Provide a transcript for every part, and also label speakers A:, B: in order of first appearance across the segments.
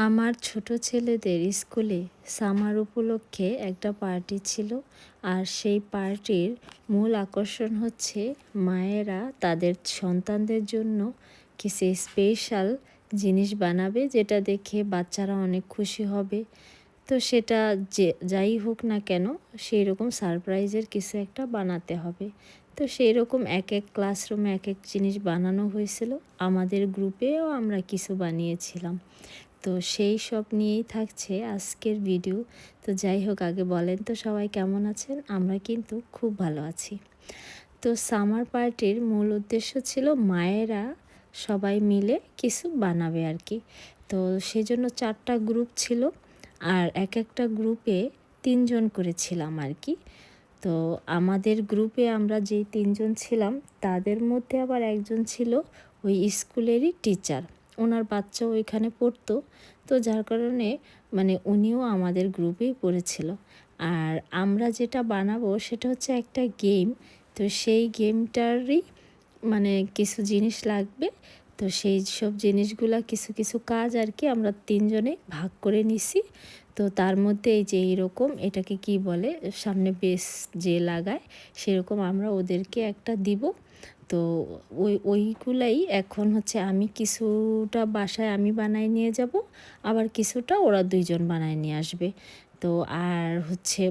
A: আমার ছোট ছেলেদের স্কুলে সামার উপলক্ষে একটা পার্টি ছিল। আর সেই পার্টির মূল আকর্ষণ হচ্ছে মায়েরা তাদের সন্তানদের জন্য কিছু স্পেশাল জিনিস বানাবে, যেটা দেখে বাচ্চারা অনেক খুশি হবে। তো সেটা যে যাই হোক না কেন, সেই রকম সারপ্রাইজের কিছু একটা বানাতে হবে। তো সেই রকম এক এক ক্লাসরুমে এক এক জিনিস বানানো হয়েছিল। আমাদের গ্রুপেও আমরা কিছু বানিয়েছিলাম। তো সেই সব নিয়েই থাকছে আজকের ভিডিও। তো যাই হোক, আগে বলেন তো সবাই কেমন আছেন? আমরা কিন্তু খুব ভালো আছি। তো সামার পার্টির মূল উদ্দেশ্য ছিল মায়েরা সবাই মিলে কিছু বানাবে আর কি। তো সেজন্য 4টা গ্রুপ ছিল, আর এক একটা গ্রুপে 3জন করে ছিলাম আর কি। তো আমাদের গ্রুপে আমরা যেই 3জন ছিলাম, তাদের মধ্যে আবার একজন ছিল ওই স্কুলেরই টিচার। ওনার বাচ্চা ওইখানে পড়তো, তো যার কারণে মানে উনিও আমাদের গ্রুপেই পড়েছিল। আর আমরা যেটা বানাবো সেটা হচ্ছে একটা গেম। তো সেই গেমটারই মানে কিছু জিনিস লাগবে। তো সেই সব জিনিসগুলা কিছু কিছু কাজ আর কি আমরা 3জনে ভাগ করে নিছি। তো তার মধ্যে এই যে এইরকম, এটাকে কি বলে, সামনে বেস যে লাগায়, সেরকম আমরা ওদেরকে একটা দিব। তো ওইগুলাই এখন হচ্ছে আমি কিছুটা বাসায় আমি বানায় নিয়ে যাব, আবার কিছুটা ওরা 2জন বানায় নিয়ে আসবে। তো আর হচ্ছে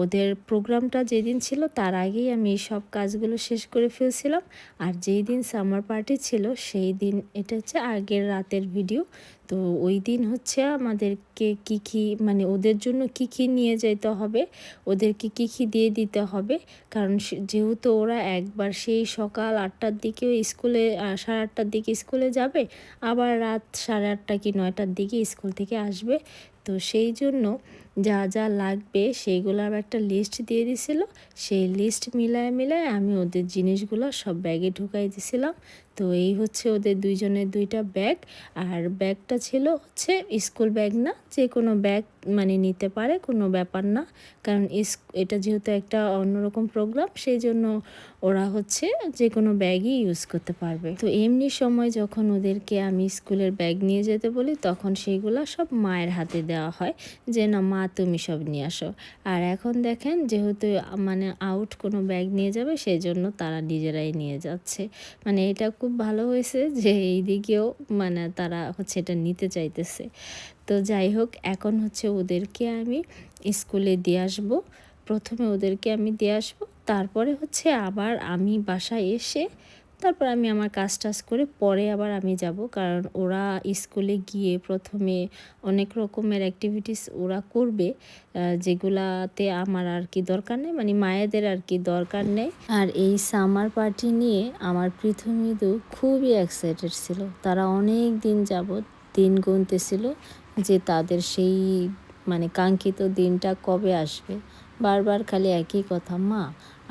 A: ওদের প্রোগ্রামটা যেদিন ছিল তার আগেই আমি সব কাজগুলো শেষ করে ফেলছিলাম। আর যেই দিন সামার পার্টি ছিল সেই দিন, এটা হচ্ছে আগের রাতের ভিডিও। তো ওই দিন হচ্ছে আমাদেরকে কী মানে ওদের জন্য কী নিয়ে যেতে হবে, ওদেরকে কী দিয়ে দিতে হবে। কারণ যেহেতু ওরা একবার সেই সকাল 8টার দিকেও স্কুলে 8:30টার দিকে স্কুলে যাবে, আবার রাত 8:30 কি 9টার দিকে স্কুল থেকে আসবে। তো সেই জন্য যা যা লাগবে সেইগুলোর একটা লিস্ট দিয়ে দিছিল। সেই লিস্ট মিলায় মিলায় আমি ওদের জিনিসগুলো সব ব্যাগে ঢুকাই দিছিলাম। তো এই হচ্ছে ওদের 2জনের 2টা ব্যাগ। আর ব্যাগটা ছিল হচ্ছে স্কুল ব্যাগ না, যে কোনো ব্যাগ মানে নিতে পারে, কোনো ব্যাপার না। কারণ এটা যেহেতু একটা অন্যরকম প্রোগ্রাম, সেই জন্য ওরা হচ্ছে যে কোনো ব্যাগই ইউজ করতে পারবে। তো এমনি সময় যখন ওদেরকে আমি স্কুলের ব্যাগ নিয়ে যেতে বলি, তখন সেইগুলো সব মায়ের হাতে দেওয়া হয়, যে না মা তুমি সব নিয়ে আসো। আর এখন দেখেন, যেহেতু মানে আউট কোনো ব্যাগ নিয়ে যাবে, সেই জন্য তারা নিজেরাই নিয়ে যাচ্ছে। মানে এটা খুব ভালো হয়েছে যে এই দিকেও মানে তারা হচ্ছে এটা নিতে চাইতেছে। তো যাই হোক, এখন হচ্ছে ওদেরকে আমি স্কুলে দিয়ে আসবো। প্রথমে ওদেরকে আমি দিয়ে আসবো, তারপরে হচ্ছে আবার আমি বাসায় এসে তারপর আমি আমার কাজ টাজ করে পরে আবার আমি যাব। কারণ ওরা স্কুলে গিয়ে প্রথমে অনেক রকমের অ্যাক্টিভিটিস ওরা করবে, যেগুলাতে আমার আর কি দরকার নেই, মানে মায়েদের আর কি দরকার নেই। আর এই সামার পার্টি নিয়ে আমার পৃথু মৃদু খুবই এক্সাইটেড ছিল। তারা অনেক দিন যাবৎ দিন গুনতেছিল যে তাদের সেই মানে কাঙ্ক্ষিত দিনটা কবে আসবে। বারবার খালি একই কথা, মা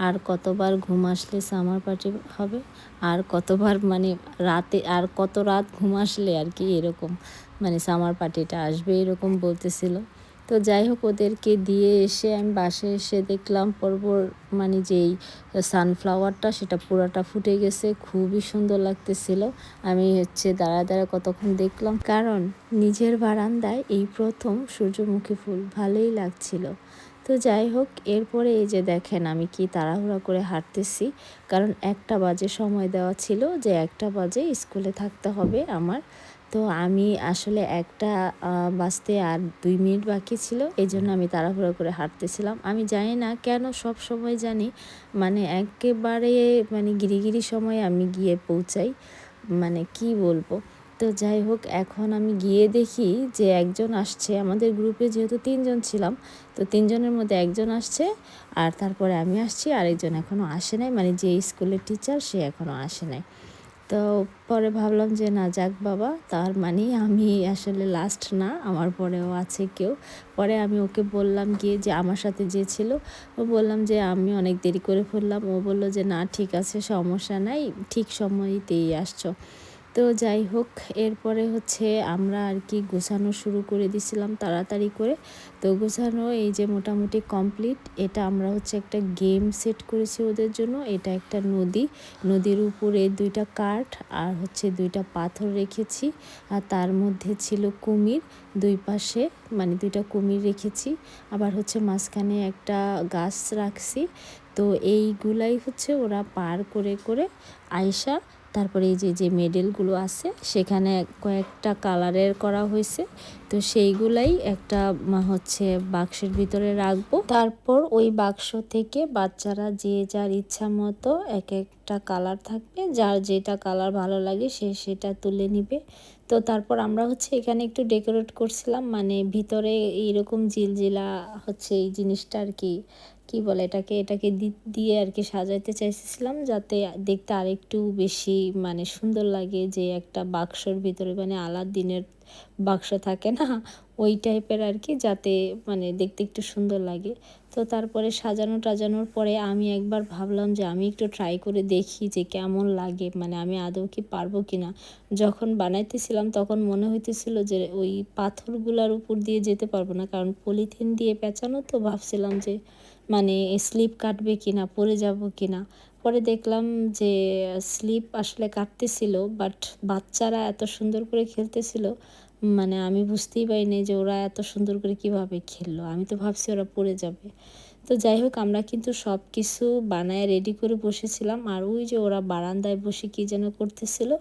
A: আর কতবার ঘুম আসলে সামার পার্টি হবে, আর কতবার মানে রাতে আর কত রাত ঘুম আসলে আর কি এরকম মানে সামার পার্টিটা আসবে, এরকম বলতেছিল। তো যাই হোক, ওদেরকে দিয়ে এসে আমি বাসায় এসে দেখলাম পরপর মানে যেই সানফ্লাওয়ারটা সেটা পুরোটা ফুটে গেছে, খুবই সুন্দর লাগতেছিল। আমি হচ্ছে দাঁড়া দাঁড়া কতক্ষণ দেখলাম, কারণ নিজের বারান্দায় এই প্রথম সূর্যমুখী ফুল, ভালোই লাগছিল। তো যাই হোক, এরপরে এই যে দেখেন আমি কি তাড়াহুড়া করে হাঁটতেছি, কারণ 1টা বাজে সময় দেওয়া ছিল যে 1টা বাজে স্কুলে থাকতে হবে আমার। তো আমি আসলে 1টা বাজতে আর 2 মিনিট বাকি ছিল, এই জন্য আমি তাড়াহুড়ো করে হাঁটতেছিলাম। আমি জানি না কেন সব সময় জানি মানে একেবারে মানে গিরিগিরি সময়ে আমি গিয়ে পৌঁছাই, মানে কি বলবো। তো যাই হোক, এখন আমি গিয়ে দেখি যে একজন আসছে আমাদের গ্রুপে, যেহেতু 3জন ছিলাম, তো 3জনের মধ্যে একজন আসছে, আর তারপরে আমি আসছি, আরেকজন এখনও আসে নাই, মানে যে স্কুলের টিচার সে এখনও আসে নাই। তো পরে ভাবলাম যে না যাক বাবা, তার মানে আমি আসলে লাস্ট না, আমার পরেও আছে কেউ। পরে আমি ওকে বললাম গিয়ে, যে আমার সাথে যে ছিল, ও বললাম যে আমি অনেক দেরি করে ফেললাম। ও বলল যে না ঠিক আছে, সমস্যা নাই, ঠিক সময়তেই আসছো। তো যাই হোক, এরপরে হচ্ছে আমরা আর কি গোছানো শুরু করে দিছিলাম তাড়াতাড়ি করে। তো গোছানো এই যে মোটামুটি কমপ্লিট। এটা আমরা হচ্ছে একটা গেম সেট করেছি ওদের জন্য। এটা একটা নদী, নদীর উপরে 2টা কাঠ আর হচ্ছে 2টা পাথর রেখেছি। আর তার মধ্যে ছিল কুমির, 2 পাশে মানে 2টা কুমির রেখেছি। আবার হচ্ছে মাঝখানে একটা গাছ রাখছি। তো এইগুলাই হচ্ছে ওরা পার করে করে আয়সা, তারপরে এই যে যে মেডেলগুলো আছে সেখানে কয়েকটা কালারের করা হয়েছে। তো সেইগুলাই একটা হচ্ছে বাক্সের ভিতরে রাখবো। তারপর ওই বাক্স থেকে বাচ্চারা যে যার ইচ্ছা মতো এক একটা কালার থাকবে, যার যেটা কালার ভালো লাগে সে সেটা তুলে নিবে। তো তারপর আমরা হচ্ছে এখানে একটু ডেকোরেট করছিলাম, মানে ভিতরে এইরকম জিলজিলা হচ্ছে এই জিনিসটা আর কি, কি বলে এটাকে দিয়ে আর কি সাজাইতে চাইছিলাম, যাতে দেখতে আরেকটু বেশি মানে সুন্দর লাগে। যে একটা বাক্সর ভিতরে মানে আলাদিনের বাক্স থাকে না, ওই টাইপের আর কি, যাতে মানে দেখতে একটু সুন্দর লাগে। তো তারপরে সাজানো টাজানোর পরে আমি একবার ভাবলাম যে আমি একটু ট্রাই করে দেখি যে কেমন লাগে, মানে আমি আদৌ কি পারবো কি না। যখন বানাইতেছিলাম তখন মনে হইতেছিল যে ওই পাথরগুলোর উপর দিয়ে যেতে পারবো না, কারণ পলিথিন দিয়ে পেঁচানো, তো ভাবছিলাম যে মানে স্লিপ কাটবে কি না, পড়ে যাব কি না। পরে দেখলাম যে স্লিপ আসলে কাটতেছিল, বাট বাচ্চারা এত সুন্দর করে খেলতেছিল, মানে আমি বুঝতেই পারিনি যে ওরা এত সুন্দর করে কিভাবে খেললো। আমি তো ভাবছি ওরা পড়ে যাবে। তো যাই হোক, আমরা কিন্তু সব কিছু বানায় রেডি করে বসেছিলাম। আর ওই যে ওরা বারান্দায় বসে কী যেন করতেছিল,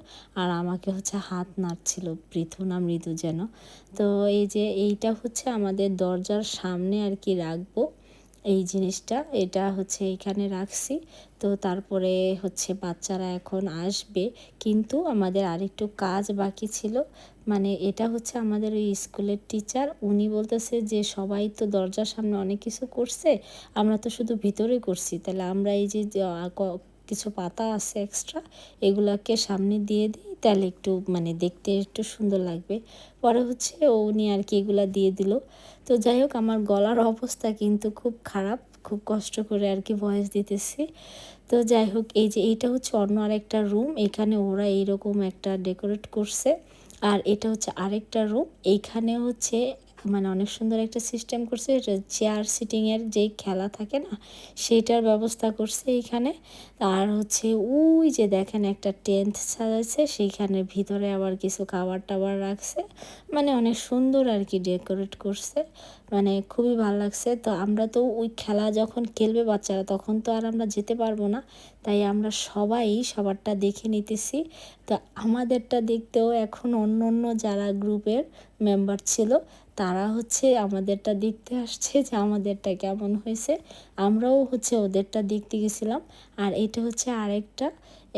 A: আর আমাকে হচ্ছে হাত নাড়ছিল, পৃথু না মৃদু যেন। তো এই যে এইটা হচ্ছে আমাদের দরজার সামনে আর কি রাখবো এই জিনিসটা, এটা হচ্ছে এখানে রাখছি। তো তারপরে হচ্ছে বাচ্চারা এখন আসবে, কিন্তু আমাদের আরেকটু কাজ বাকি ছিল। মানে এটা হচ্ছে আমাদের ওই স্কুলের টিচার, উনি বলতেছে যে সবাই তো দরজার সামনে অনেক কিছু করছে, আমরা তো শুধু ভিতরে করছি, তাহলে আমরা এই যে কিছু পাতা আছে এক্সট্রা, এগুলাকে সামনে দিয়ে দিই, তাহলে একটু মানে দেখতে একটু সুন্দর লাগবে। পরে হচ্ছে উনি আর কি এগুলা দিয়ে দিল। তো যাই হোক, আমার গলার অবস্থা কিন্তু খুব খারাপ, খুব কষ্ট করে আর কি ভয়েস দিতেছি। তো যাই হোক, এই যে এইটা হচ্ছে অন্য আরেকটা রুম, এখানে ওরা এইরকম একটা ডেকোরেট করছে। আর এটা হচ্ছে আরেকটা রুম, এইখানে হচ্ছে মানে অনেক সুন্দর একটা সিস্টেম করছে। এটা চেয়ার সিটিংয়ের যেই খেলা থাকে না, সেইটার ব্যবস্থা করছে এইখানে। আর হচ্ছে ওই যে দেখেন একটা টেন্ট সাজাইছে, সেইখানের ভিতরে আবার কিছু খাবার টাবার রাখছে, মানে অনেক সুন্দর আর কি ডেকোরেট করছে, মানে খুবই ভালো লাগছে। তো আমরা তো ওই খেলা যখন খেলবে বাচ্চারা, তখন তো আর আমরা যেতে পারবো না, তাই আমরা সবাই সবারটা দেখে নিতেছি। তো আমাদেরটা দেখতেও এখন অন্য অন্য যারা গ্রুপের মেম্বার ছিল, তারা হচ্ছে আমাদেরটা দেখতে আসছে যে আমাদেরটা কেমন হয়েছে। আমরাও হচ্ছে ওদেরটা দেখতে গেছিলাম। আর এটা হচ্ছে আরেকটা,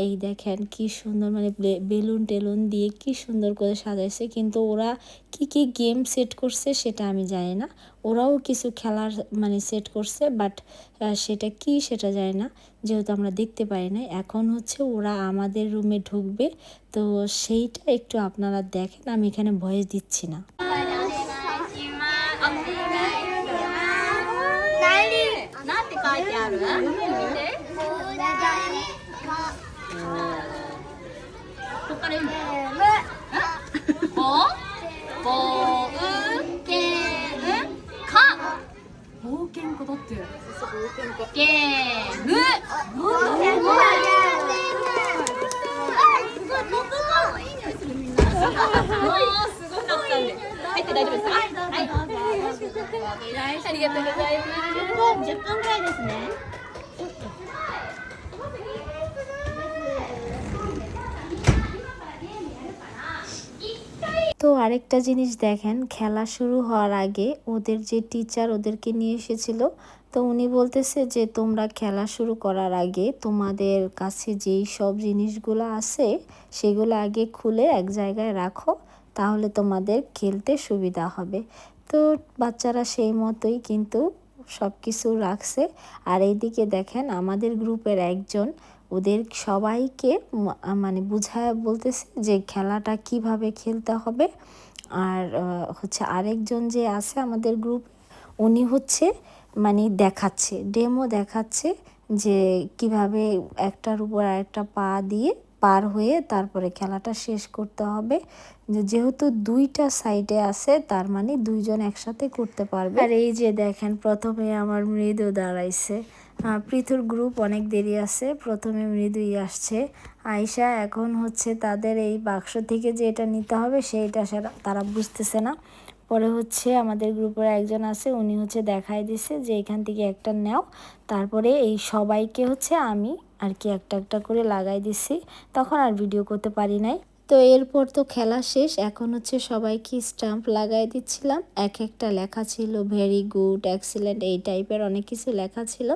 A: এই দেখেন কি সুন্দর, মানে বেলুন টেলুন দিয়ে কি সুন্দর করে সাজাইছে। কিন্তু ওরা কি কি গেম সেট করছে সেটা আমি জানি না। ওরাও কিছু খেলার মানে সেট করছে, বাট সেটা কি সেটা জানি না, যেহেতু আমরা দেখতে পাই না। এখন হচ্ছে ওরা আমাদের রুমে ঢুকবে, তো সেইটা একটু আপনারা দেখেন, আমি এখানে ভয়েস দিচ্ছি না।
B: なんて書いてある？見て。ここから読む。ぼ、ぼうけんか。冒険家だって。ゲーム。すごいなったんで。入って大丈夫ですか？はい。ありがとうございます。10分くらいですね。
A: তো আরেকটা জিনিস দেখেন, খেলা শুরু হওয়ার আগে ওদের যে টিচার ওদেরকে নিয়ে এসেছিল, তো উনি বলতেছে যে তোমরা খেলা শুরু করার আগে তোমাদের কাছে যেই সব জিনিসগুলো আছে সেগুলো আগে খুলে এক জায়গায় রাখো, তাহলে তোমাদের খেলতে সুবিধা হবে। তো বাচ্চারা সেই মতোই কিন্তু সব কিছু রাখছে। আর এইদিকে দেখেন আমাদের গ্রুপের একজন ওদের সবাইকে মানে বুঝায় বলতেছে যে খেলাটা কিভাবে খেলতে হবে। আর হচ্ছে আরেকজন যে আছে আমাদের গ্রুপ, উনি হচ্ছে মানে দেখাচ্ছে, ডেমো দেখাচ্ছে যে কিভাবে একটার উপর আরেকটা পা দিয়ে পার হয়ে তারপরে খেলাটা শেষ করতে হবে। যেহেতু দুইটা সাইডে আছে তার মানে দুইজন একসাথে করতে পারবে। আর এই যে দেখেন প্রথমে আমার মৃদু দাঁড়াইছে। পৃথুর গ্রুপ অনেক দেরি আছে, প্রথমে মৃদুই আসছে। আয়শা এখন হচ্ছে তাদের এই বাক্স থেকে যে এটা নিতে হবে সেইটা তারা বুঝতেছে না। পরে হচ্ছে আমাদের গ্রুপের একজন আছে, উনি হচ্ছে দেখাই দিছে যে এখান থেকে একটা নাও। তারপরে এই সবাইকে হচ্ছে আমি আর কি একটা একটা করে লাগাই দিছি, তখন আর ভিডিও করতে পারি নাই। তো এরপর তো খেলা শেষ, এখন হচ্ছে সবাইকে স্টাম্প লাগাই দিচ্ছিলাম। এক একটা লেখা ছিল ভেরি গুড, এক্সিলেন্ট, এই টাইপের অনেক কিছু লেখা ছিল।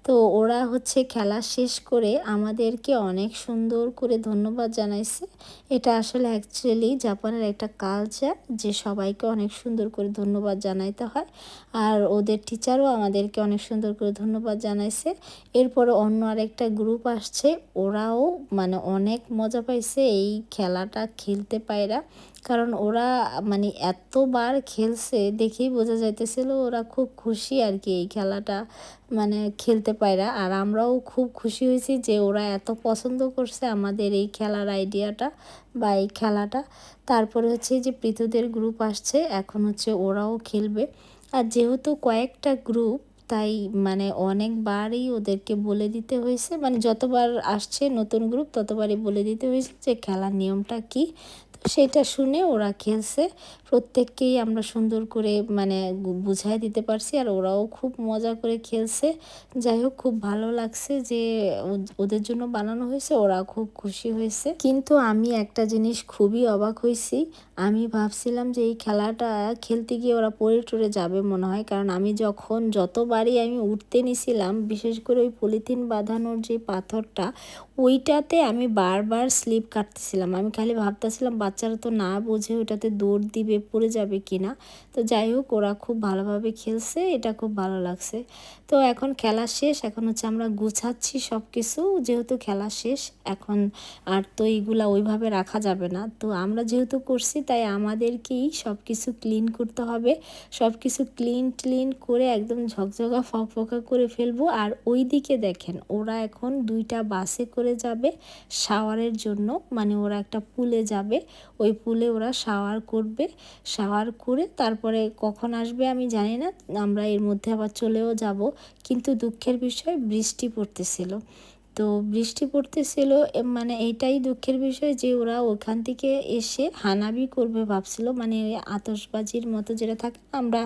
A: তো ওরা হচ্ছে খেলা শেষ করে আমাদেরকে অনেক সুন্দর করে ধন্যবাদ জানাইছে। এটা আসলে অ্যাকচুয়ালি জাপানের একটা কালচার যে সবাইকে অনেক সুন্দর করে ধন্যবাদ জানাইতে হয়। আর ওদের টিচারও আমাদেরকে অনেক সুন্দর করে ধন্যবাদ জানাইছে। এরপরে অন্য আরেকটা গ্রুপ আসছে, ওরাও মানে অনেক মজা পাইছে এই খেলাটা খেলতে পায়রা। কারণ ওরা মানে এতবার খেলছে দেখেই বোঝা যাইতেছিল ওরা খুব খুশি আর কি এই খেলাটা মানে খেলতে পায়রা। আর আমরাও খুব খুশি হয়েছি যে ওরা এত পছন্দ করছে আমাদের এই খেলার আইডিয়াটা বা এই খেলাটা। তারপরে হচ্ছে যে পৃথুদের গ্রুপ আসছে, এখন হচ্ছে ওরাও খেলবে। আর যেহেতু কয়েকটা গ্রুপ তাই মানে অনেকবারই ওদেরকে বলে দিতে হয়েছে, মানে যতবার আসছে নতুন গ্রুপ ততবারই বলে দিতে হয়েছে যে খেলার নিয়মটা কী। তো সেটা শুনে ওরা খেলছে, প্রত্যেককেই আমরা সুন্দর করে মানে বুঝাই দিতে পারছি আর ওরাও খুব মজা করে খেলছে। যাই হোক খুব ভালো লাগছে যে ওদের জন্য বানানো হয়েছে, ওরা খুব খুশি হয়েছে। কিন্তু আমি একটা জিনিস খুবই অবাক হয়েছি, আমি ভাবছিলাম যে এই খেলাটা খেলতে গিয়ে ওরা পড়ে টরে যাবে মনে হয়, কারণ আমি যতবারই আমি উঠতে নিছিলাম বিশেষ করে ওই পলিথিন বাঁধানোর যে পাথরটা ওইটাতে আমি বারবার স্লিপ কাটতেছিলাম। আমি খালি ভাবতেছিলাম বাচ্চারা তো না বুঝে ওটাতে দৌড় দিবে, পড়ে যাবে কিনা। তো যাই হোক ওরা খুব ভালোভাবে খেলছে, এটা খুব ভালো লাগছে। তো এখন খেলা শেষ, এখন হচ্ছে আমরা গুছাচ্ছি সব কিছু, যেহেতু খেলা শেষ এখন আর তো এইগুলা ওইভাবে রাখা যাবে না। তো আমরা যেহেতু করছি তাই আমাদেরকেই সব কিছু ক্লিন করতে হবে, সব কিছু ক্লিন করে একদম ঝকঝকা ফকফকা করে ফেলবো। আর ওই দিকে দেখেন ওরা এখন দুইটা বাসে করে যাবে শাওয়ারের জন্য, মানে ওরা একটা পুলে যাবে, ওই পুলে ওরা শাওয়ার করবে, শাওয়ার করে তারপরে কখন আসবে আমি জানি না, আমরা এর মধ্যে আবার চলেও যাব। কিন্তু দুঃখের বিষয় বৃষ্টি পড়তেছিল। তো বৃষ্টি পড়তেছিল মানে এইটাই দুঃখের বিষয় যে ওরা ওখান থেকে এসে হানাবি করবে ভাবছিল, মানে আতশবাজির মতো যেটা থাকে আমরা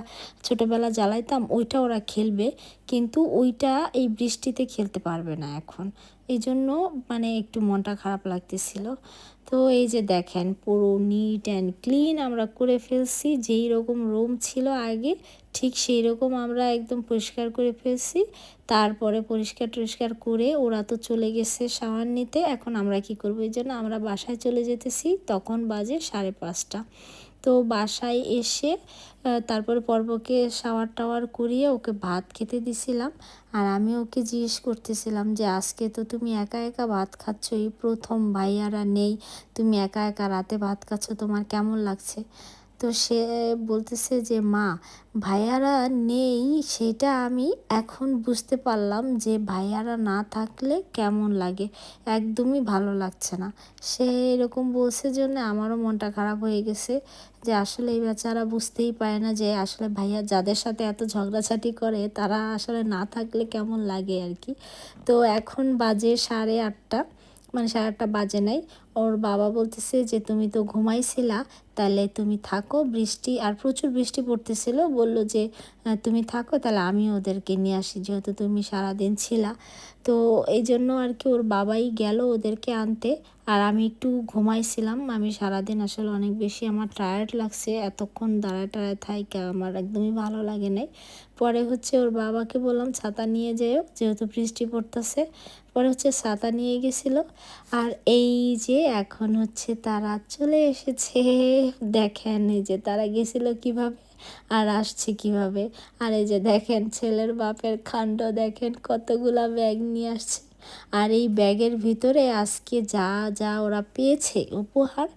A: ছোটোবেলা জ্বালাইতাম ওইটা ওরা খেলবে, কিন্তু ওইটা এই বৃষ্টিতে খেলতে পারবে না এখন। এই জন্য মানে একটু মনটা খারাপ লাগতেছিল। তো এই যে দেখেন পুরো নিট অ্যান্ড ক্লিন আমরা করে ফেলছি, যেই রকম রুম ছিল আগে ঠিক সেই রকম আমরা একদম পরিষ্কার করে ফেলছি। তারপরে পরিষ্কার করে ওরা তো চলে গেছে শাওয়ার নিতে, এখন আমরা কি করবো, এই জন্য আমরা বাসায় চলে যেতেছি। তখন বাজে 5:30। তো বাসায় এসে তারপরে পর্বকে শাওয়ার টাওয়ার করিয়ে ওকে ভাত খেতে দিছিলাম। আর আমি ওকে জিজ্ঞেস করতেছিলাম যে আজকে তো তুমি একা একা ভাত খাচ্ছ, এই প্রথম ভাইয়ারা নেই, তুমি একা একা রাতে ভাত খাচ্ছ, তোমার কেমন লাগছে? তো সে বলতেছে যে মা ভাইয়ারা নেই সেটা আমি এখন বুঝতে পারলাম যে ভাইয়ারা না থাকলে কেমন লাগে, একদমই ভালো লাগছে না। সে এরকম বলছে জন্য আমারও মনটা খারাপ হয়ে গেছে যে আসলে এই বেচারা বুঝতেই পারে না যে আসলে ভাইয়া যাদের সাথে এত ঝগড়াঝাটি করে তারা আসলে না থাকলে কেমন লাগে আর কি। তো এখন বাজে 8:30, মানে 8:30 বাজে নাই। ওর বাবা বলতেছে যে তুমি তো ঘুমাইছিলা, তাহলে তুমি থাকো, বৃষ্টি আর প্রচুর বৃষ্টি পড়তেছিল, বলল যে তুমি থাকো তাহলে আমি ওদেরকে নিয়ে আসি যেহেতু তুমি সারাদিন ছিলা। তো এই জন্য আর কি ওর বাবাই গেল ওদেরকে আনতে। আর আমি একটু ঘুমাইছিলাম, আমি সারাদিন আসলে অনেক বেশি আমার টায়ার্ড লাগছে, এতক্ষণ দাঁড়ায় থাইকা আমার একদমই ভালো লাগে নাই। পরে হচ্ছে ওর বাবাকে বললাম ছাতা নিয়ে যেও যেহেতু বৃষ্টি পড়তেছে, পরে হচ্ছে ছাতা নিয়ে গেছিলো। আর এই যে এখন হচ্ছে তারা চলে এসেছে, দেখেন এই যে তারা গেছিলো কিভাবে আর আসছে কিভাবে। আর এই যে দেখেন ছেলের বাপের কাণ্ড, দেখেন কতগুলা ব্যাগ নিয়ে আসছে। আর এই ব্যাগের ভিতরে আজকে যা যা ওরা পেয়েছে উপহার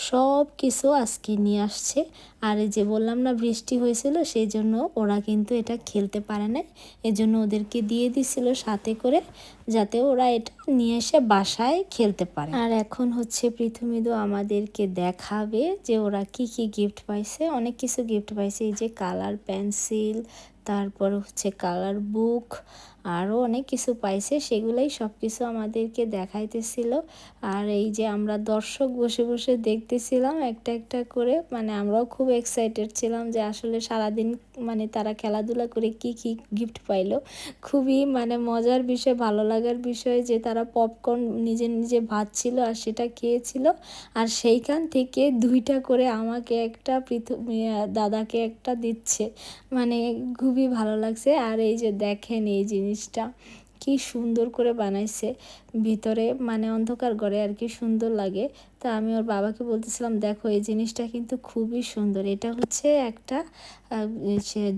A: সব কিছু আজকে নিয়ে আসছে। আর এই যে বললাম না বৃষ্টি হয়েছিল সেই জন্য ওরা কিন্তু এটা খেলতে পারে না, এজন্য ওদেরকে দিয়ে দিছিল সাথে করে। যাতে ওরা এটা নিয়ে এসে বাসায় খেলতে পারে। আর এখন হচ্ছে প্রীথমিদু আমাদেরকে দেখাবে যে ওরা কি কি গিফট পাইছে। অনেক কিছু গিফট পাইছে, এই যে কালার পেন্সিল, তারপর হচ্ছে কালার বুক, আরও অনেক কিছু পাইছে, সেগুলাই সব কিছু আমাদেরকে দেখাইতেছিল। আর এই যে আমরা দর্শক বসে বসে দেখতেছিলাম একটা একটা করে, মানে আমরাও খুব এক্সাইটেড ছিলাম যে আসলে সারাদিন মানে তারা খেলাধুলা করে কি কি গিফট পাইলো। খুবই মানে মজার বিষয়, ভালো লাগার বিষয় যে তারা পপকর্ন নিজে নিজে ভাজছিল আর সেটা খেয়েছিল, আর সেইখান থেকে 2টা করে আমাকে একটা, দাদাকে একটা দিচ্ছে। মানে খুবই ভালো লাগছে। আর এই যে দেখেন এই জিনিসটা কি সুন্দর করে বানাইছে, ভিতরে মানে অন্ধকার ঘরে আর কি সুন্দর লাগে। তা আমি ওর বাবাকে বলতেছিলাম দেখো এই জিনিসটা কিন্তু খুবই সুন্দর, এটা হচ্ছে একটা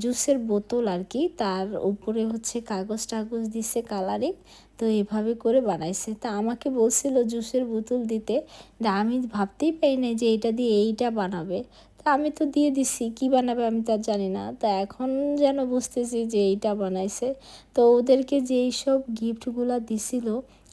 A: জুসের বোতল আর কি, তার উপরে হচ্ছে কাগজ টাগজ দিচ্ছে কালারিং, তো এভাবে করে বানাইছে। তা আমাকে বলছিল জুসের বোতল দিতে, আমি ভাবতেই পারি না যে এইটা দিয়ে এইটা বানাবে। তা আমি তো দিয়ে দিছি, কি বানাবে আমি তা জানি না। তা এখন যেন বুঝতেছি যে এইটা বানাইছে। তো ওদেরকে যেই সব গিফটগুলো দিছিল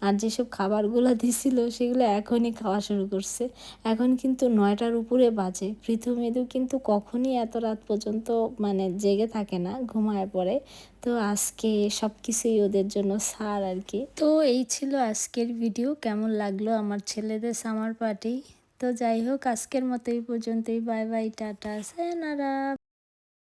A: আর যেসব খাবারগুলো দিছিল সেগুলো এখনই খাওয়া শুরু করছে। এখন কিন্তু 9টার উপরে বাজে। প্রীথমিদু কিন্তু কখনই এত রাত পর্যন্ত মানে জেগে থাকে না, ঘুমায় পড়ে। তো আজকে সব কিছুই ওদের জন্য ছাড় আর কি। তো এই ছিল আজকের ভিডিও। কেমন লাগলো আমার ছেলেদের সামার পার্টি? তো যাই হোক, আজকের মতো এই পর্যন্তই। Bye bye, tata, সায়োনারা।